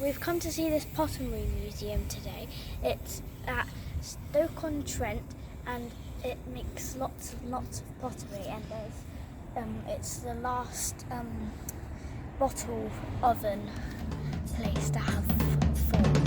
we've come to see this pottery museum today. It's at Stoke-on-Trent and it makes lots of pottery, and it's the last bottle oven place to have four.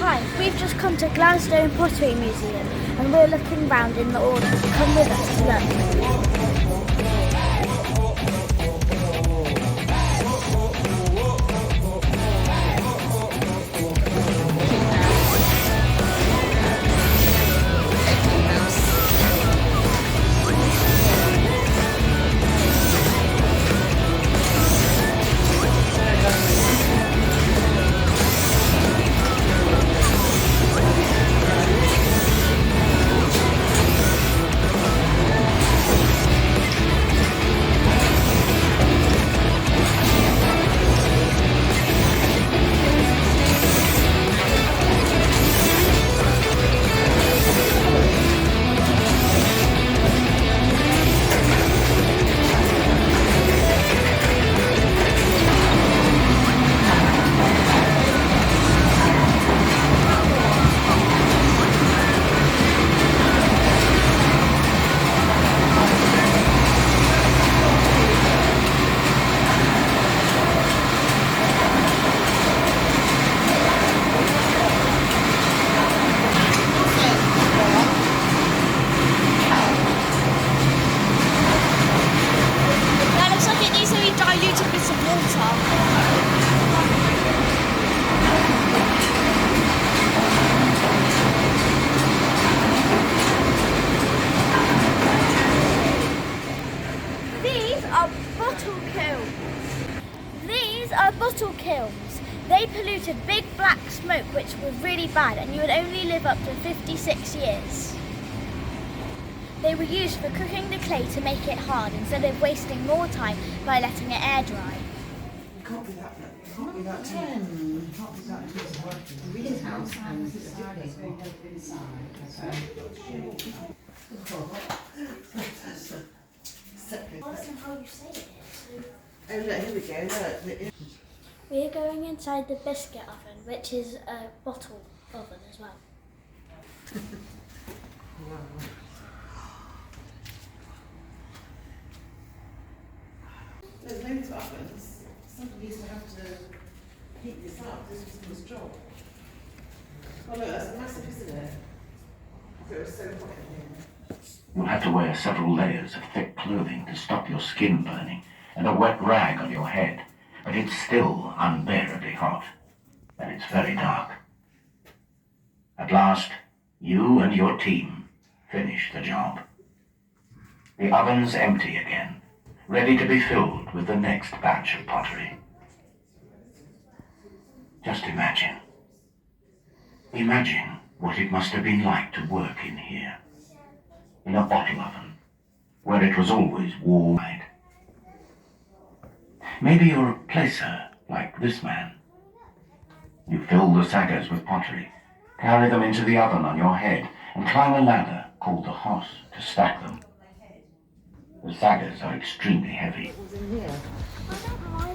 Hi, we've just come to Gladstone Pottery Museum and we're looking round in the audience. Come with us to look. These are bottle kilns. They polluted big black smoke, which was really bad, and you would only live up to 56 years. They were used for cooking the clay to make it hard instead of wasting more time by letting it air dry. It can't be that. It can't be that. It can't be that. The greenhouse and the That's not how you say it. Oh look, here we go, look. We're going inside the biscuit oven, which is a bottle oven as well. Wow. There's loads of ovens. Somebody used to have to heat this up. This was someone's job. Oh look, that's massive, isn't it? It was so hot in here. You'll have to wear several layers of thick clothing to stop your skin burning, and a wet rag on your head, but it's still unbearably hot, and it's very dark. At last, you and your team finish the job. The oven's empty again, ready to be filled with the next batch of pottery. Just imagine. Imagine what it must have been like to work in here, in a bottle oven, where it was always warm. Maybe you're a placer like this man. You fill the saggers with pottery, carry them into the oven on your head, and climb a ladder called the hoss to stack them. The saggers are extremely heavy. It was in here. I don't know why.